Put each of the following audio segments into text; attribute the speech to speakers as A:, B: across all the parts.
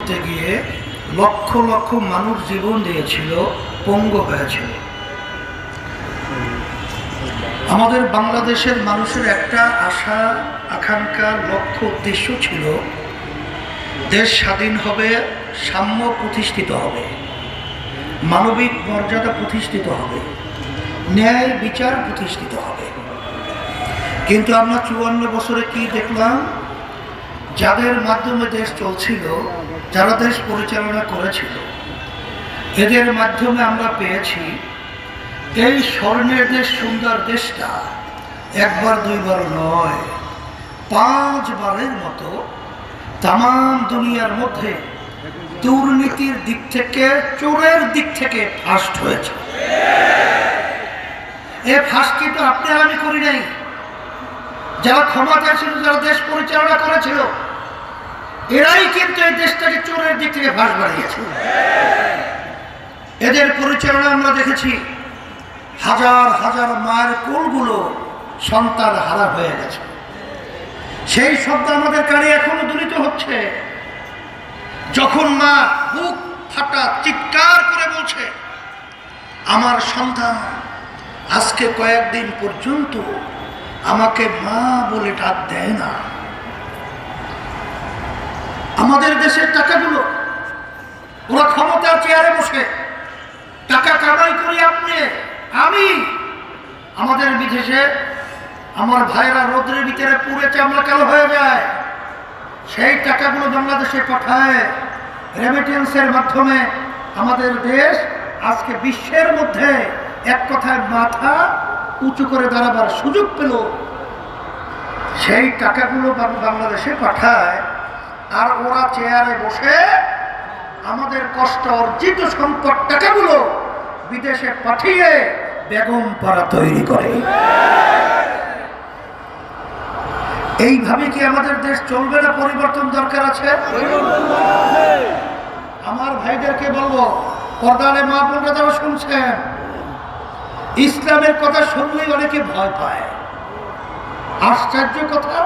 A: করতে গিয়ে লক্ষ লক্ষ মানুষ জীবন দিয়েছিল, পঙ্গু হয়েছিল। আমাদের বাংলাদেশের মানুষের একটা আশা আকাঙ্ক্ষা লক্ষ্য উদ্দেশ্য ছিল, দেশ স্বাধীন হবে, সাম্য প্রতিষ্ঠিত হবে, মানবিক মর্যাদা প্রতিষ্ঠিত হবে, ন্যায় বিচার প্রতিষ্ঠিত হবে। কিন্তু আমরা ৫৪ বছরে কি দেখলাম? যাদের মাধ্যমে দেশ চলছিল, যারা দেশ পরিচালনা করেছিল, এদের মাধ্যমে আমরা পেয়েছি এই স্বর্ণের দেশ, সুন্দর দেশটা একবার দুইবার নয়, ৫ বারের মতো তাম দুনিয়ার মধ্যে দুর্নীতির দিক থেকে, চোরের দিক থেকে ফার্স্ট হয়েছে। এ ফার্স্টটি তো আপনি আর আমি করি নাই, যারা ক্ষমতা ছিল, যারা দেশ পরিচালনা করেছিল, এরাই কিন্তু এই দেশটাকে চোরের দিক থেকে ফাঁস বাড়িয়েছে। এদের পরিচালনা আমরা দেখেছি, হাজার হাজার মায়ের কোলগুলো সন্তান হারা হয়ে গেছে। সেই শব্দ আমাদের কানে এখনো ধ্বনিত হচ্ছে। যখন মা বুক ফাটা চিৎকার করে বলছে, আমার সন্তান আজকে কয়েকদিন পর্যন্ত আমাকে মা বলে ডাক দেয় না। আমাদের দেশের টাকাগুলো ওরা ক্ষমতার চেয়ারে বসে টাকা কামাই করি, আপনি আমি, আমাদের বিদেশে আমার ভাইরা রোদ্রের ভিতরে পুড়ে চামড়া কালো হয়ে যায়, সেই টাকাগুলো বাংলাদেশে পাঠায় রেমিটেন্সের মাধ্যমে। আমাদের দেশ আজকে বিশ্বের মধ্যে এক কথায় মাথা উঁচু করে দাঁড়াবার সুযোগ পেল। সেই টাকাগুলো বাংলাদেশে পাঠায়, আর ওরা চেয়ারে বসে আমাদের কষ্ট অর্জিত সম্পদ টাকাগুলো বিদেশে পাঠিয়ে বেগম পাড়া তৈরি করে। এইভাবে কি আমাদের দেশ চলবে না? পরিবর্তন দরকার আছে। আমার ভাইদেরকে বলবো, পর্দারে মা বোনরা যারা শুনছেন, ইসলামের কথা শুনলেই অনেকে ভয় পায়। আশ্চর্য কথা,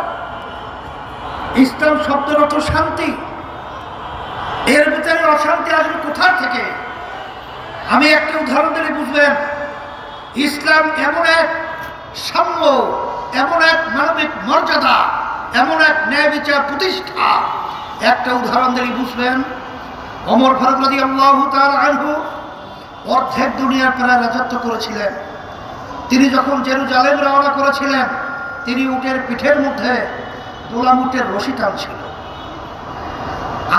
A: ইসলাম শব্দের অর্থ শান্তি। এর ভিতরে অশান্তি আসবে কোথা থেকে? আমি একটা উদাহরণ দিলে বুঝবেন। ইসলাম এমন এক সাম্য, এমন এক মানবিক মর্যাদা, এমন এক ন্যায় বিচার প্রতিষ্ঠা, একটা উদাহরণ দিলে বুঝবেন। ওমর ফারুক রাদিয়াল্লাহু তাআলা আনহু অর্ধেক দুনিয়ার প্রায় রাজত্ব করেছিলেন। তিনি যখন জেরুজালেম রওনা করেছিলেন, তিনি উটের পিঠের মধ্যে গোলাম উটের রশি টানছিল।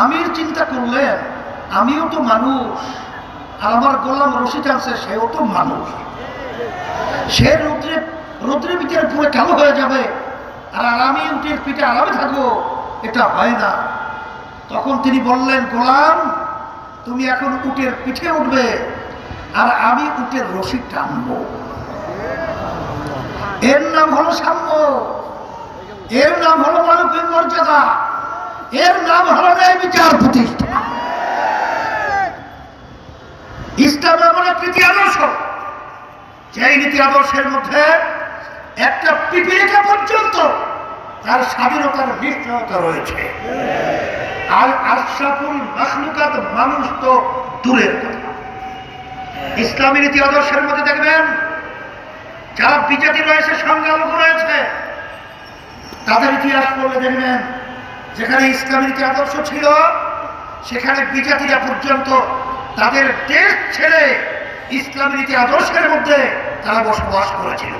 A: আমির চিন্তা করলেন, আমিও তো মানুষ, আর আমার গোলাম রশি টানছে, সেও তো মানুষ, সে রৌদ্রের ভিতরে পুরো কালো হয়ে যাবে, আর আমি উটের পিঠে আরামে থাকবো, এটা হয় না। তখন তিনি বললেন, গোলাম, তুমি এখন উটের পিঠে উঠবে, আর আমি উটের রশি টানবো। এর নাম হলো সাম্য, এর নাম হলো মানবিক মর্যাদা, এর নাম হলো ন্যায় বিচার প্রতিষ্ঠা। ইসলাম এমন এক নীতি আদর্শ, যেই নীতি আদর্শের মধ্যে একটা পিপিলিকা পর্যন্ত তার স্বাধীনতার নিশ্চয়তা রয়েছে। আর আশরাফুল মাখলুকাত মানুষ তো দূরের কথা। ইসলামী নীতি আদর্শের মধ্যে দেখবেন, যারা বিজাতি রয়েছে, সংখ্যালঘু রয়েছে, তাদের ইতিহাস পড়লে দেখবেন, যেখানে ইসলামী নীতি আদর্শ ছিল, সেখানে বিজাতিরা পর্যন্ত তাদের দেশ ছেড়ে ইসলামী নীতি আদর্শের মধ্যে তারা বসবাস করেছিল।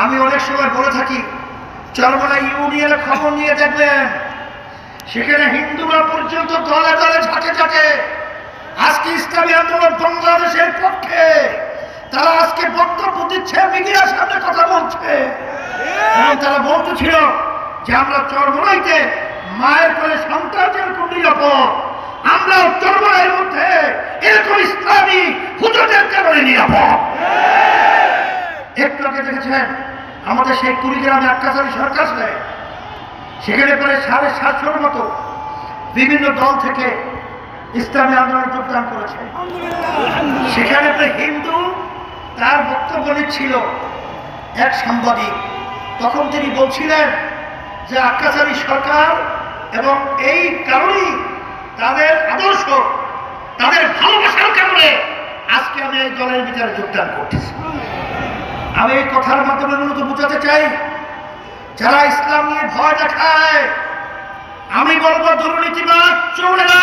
A: আমি অনেক সময় বলে থাকি, চরমনা ইউনিয়নের খবর নিয়ে দেখবেন, সেখানে হিন্দুরা পর্যন্ত দলে দলে ঝাঁকে ঝাঁকে আজকে ইসলামী আন্দোলন বাংলাদেশের পক্ষে তারা আজকে বক্তব্য দিচ্ছে, মিডিয়ার সামনে কথা বলছে। এবং তারা বলতেছিল যে আমরা চরমনাইতে মায়ের কোলে সন্তান যেরকম নিরাপদ, আমরা চরমনাইয়ের মধ্যে এরকম ইসলামী হুজুরদের কারণে নিরাপদ। একটু আগে দেখেছেন আমাদের সেই কুড়িগ্রামে আক্কাসারি সরকার, সেখানে প্রায় 750-র মতো বিভিন্ন দল থেকে ইসলামী আন্দোলনে যোগদান করেছে। সেখানে হিন্দু তার বক্তব্য নিচ্ছিল এক সাংবাদিক। তখন তিনি বলছিলেন যে আক্কাসারি সরকার এবং এই কারণেই তাদের ভালোবাসার কারণে আজকে আমি এই দলের ভিতরে যোগদান করতেছি। আমি এই কথার মাধ্যমে মূলত বোঝাতে চাই, যারা ইসলাম নিয়ে ভয় দেখায়, আমি বলবো দুর্নীতিবাদ চোরেরা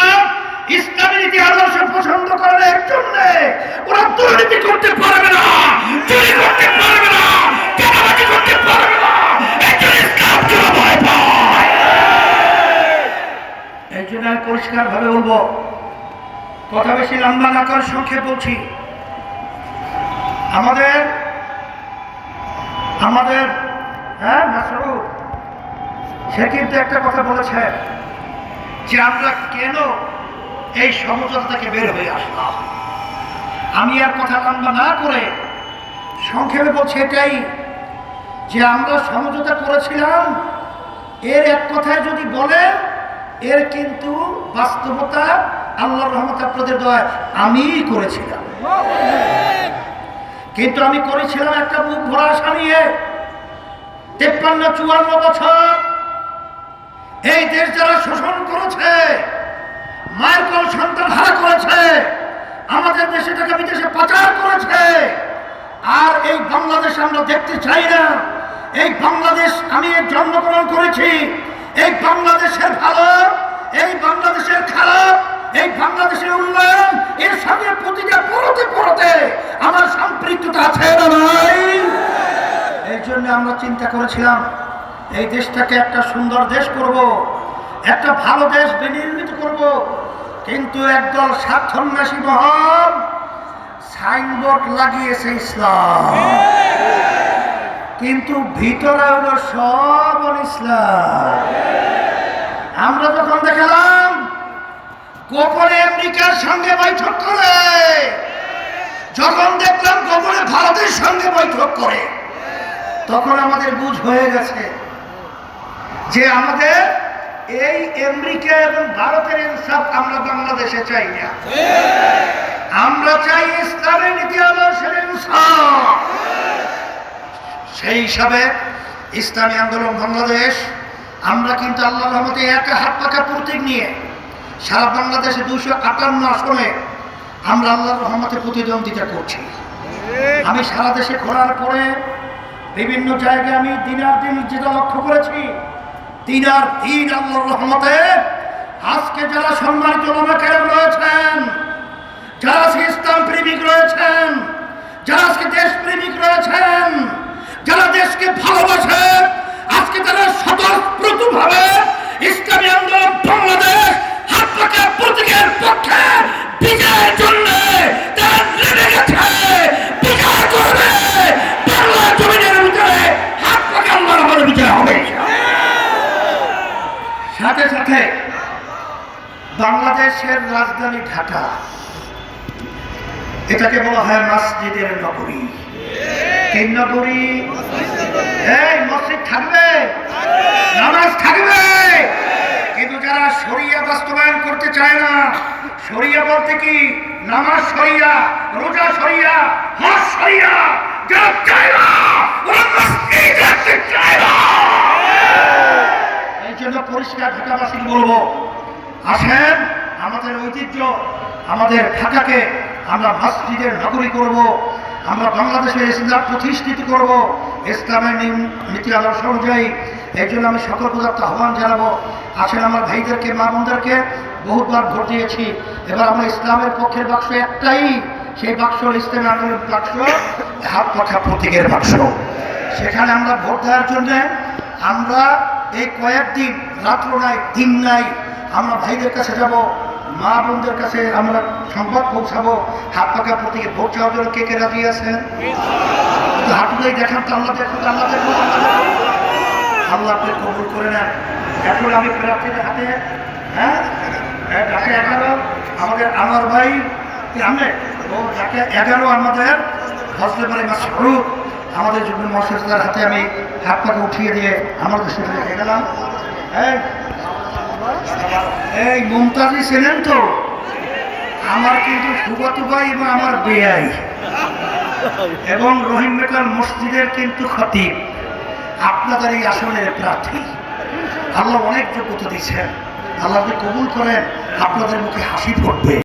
A: ইসলামী নীতি আদর্শ পছন্দ করার জন্য ওরা দুর্নীতি করতে পারবে না, চুরি করতে পারবে না, চাঁদাবাজি করতে পারবে না। ভয় পায়। এই জন্য আমি পরিষ্কার ভাবে বলবো, কথা বেশি লম্বা না করে সংক্ষেপ বলছি। আমাদের মাসউদ সে কিন্তু একটা কথা বলেছে যে আমরা কেন এই সমঝোতা থেকে বের হয়ে আসলাম। আমি আর কথা লম্বা না করে সংক্ষেপে বলছি এটাই, যে আমরা সমঝোতা করেছিলাম, এর এক কথায় যদি বলে এর কিন্তু বাস্তবতা আল্লাহর রহমত আপনাদের দয়ায় আমিই করেছিলাম। কিন্তু আমি করেছিলাম একটা বুক ভরা আশা নিয়ে। 53-54 বছর এই দেশ যারা শোষণ করেছে, মায়ের কোল সন্তান হারা করেছে, আমাদের দেশে থেকে বিদেশে পাচার করেছে, আর এই বাংলাদেশ আমরা দেখতে চাই না। এই বাংলাদেশ আমি জন্মগ্রহণ করেছি, এই বাংলাদেশের ভালো, এই বাংলাদেশের খারাপ, এই বাংলাদেশের উন্নয়ন এর সঙ্গে প্রতিটা পড়তে পড়তে আমার সম্পৃক্ততা আছে না ভাই? এই জন্য আমরা চিন্তা করেছিলাম এই দেশটাকে একটা সুন্দর দেশ করব, একটা ভালো দেশ বিনির্মিত করব। কিন্তু একদল স্বার্থন্বেষী মহল সাইনবোর্ড লাগিয়েছে ইসলাম, কিন্তু ভিতরে হলো সব ইসলাম। আমরা যখন দেখালাম গোপনে আমেরিকার সঙ্গে বৈঠক করে, যখন দেখলাম গোপনে ভারতের সঙ্গে বৈঠক করে, তখন আমাদের বুঝ হয়ে গেছে যে আমাদের এই আমেরিকা এবং ভারতের ইনসাফ আমরা বাংলাদেশে চাই না। আমরা চাই ইসলামের নীতি আদর্শের ইনসাফ। সেই হিসাবে ইসলামী আন্দোলন বাংলাদেশ আমরা কিন্তু আল্লাহর রহমতে একা হাত পাকা প্রতীক নিয়ে সারা বাংলাদেশে 258 আসনে আমরা আল্লাহর রহমতে প্রতিদ্বন্দ্বিতা করছি। আমি সারা দেশে ঘোরার পরে বিভিন্ন জায়গায় আমি দিনার দিন যেটা লক্ষ্য করেছি, দিনার দিন আল্লাহর রহমতে আজকে যারা সম্মানিত ওলামা কেরাম রয়েছেন, যারা আজকে ইসলাম প্রেমিক রয়েছেন, যারা আজকে দেশ প্রেমিক রয়েছেন, যারা দেশকে ভালোবাসে, আজকে তারা স্বতঃস্ফূর্তভাবে ইসলামী আন্দোলন বাংলাদেশ হাত পাকা প্রতীকের পক্ষে বিজয়ের জন্য তারা নেমে গেছে, বিজয় করবে। বাংলা জমিনের ভিতরে হাত পাকা আল্লাহর আমাদের বিজয় হবে। সাথে সাথে বাংলাদেশের রাজধানী ঢাকা, এটাকে বলা হয় মসজিদের নগরী। কি নগরী? এই মসজিদ থাকবে, নামাজ থাকবে, কিন্তু যারা শরিয়া বাস্তবায়ন করতে চায় না, শরিয়া বলতে কি? নামাজ শরিয়া, রোজা শরিয়া, হজ শরিয়া, যারা চায় না ওরা মসজিদ রাখতে চায় না। এই জন্য পরিষ্কার ঢাকাবাসীকে বলবো, আসেন আমাদের ঐতিহ্য, আমাদের ঢাকাকে আমরা মসজিদের নগরী করব, আমরা বাংলাদেশের ইসলাম প্রতিষ্ঠিত করব ইসলামের নীতি আদর্শ অনুযায়ী। এই জন্য আমি সকল পদার্থ আহ্বান জানাবো, আসেন আমার ভাইদেরকে, মা বোনদেরকে বহুতবার ভোট দিয়েছি, এবার আমরা ইসলামের পক্ষের বাক্স একটাই, সেই বাক্স হল ইসলামী আন্দোলনের বাক্স, হাত পাখা প্রতীকের বাক্স। সেখানে আমরা ভোট দেওয়ার জন্যে আমরা এই কয়েকদিন রাত্র নাই দিন নাই আমরা ভাইদের কাছে যাব, মা বোনদের কাছে আমরা সংবাদ পৌঁছাবো, হাত পাকা প্রতীকে ভোট চাওয়ার জন্য কে কে রাজি আছেন? হাঁটুটাই দেখান তো, আল্লাহ দেখুন, আল্লাহ দেখুন, আল্লাহ আপনি কবুল করে নেন। এখন আমি প্রার্থীদের হাতে ঢাকা 11 আমাদের আমার ভাই আমি ও ঢাকা 11 আমাদের ফজলে বাড়ি মাসরুফ আমাদের যুগ্ম মহাসচিবের হাতে আমি হাত পাকা উঠিয়ে দিয়ে আমাদের সাথে রেখে গেলাম। এই মুমতাজি ছিলেন তো, আমার কিন্তু ফুফাতো ভাই এবং আমার বেয়াই এবং রহিম বেকার মসজিদের কিন্তু খতিব, আপনাদের এই আসনের প্রার্থী। আল্লাহ অনেক যোগ্যতা দিচ্ছেন, আল্লাহ যদি কবুল করেন আপনাদের মুখে হাসি ফুটবে।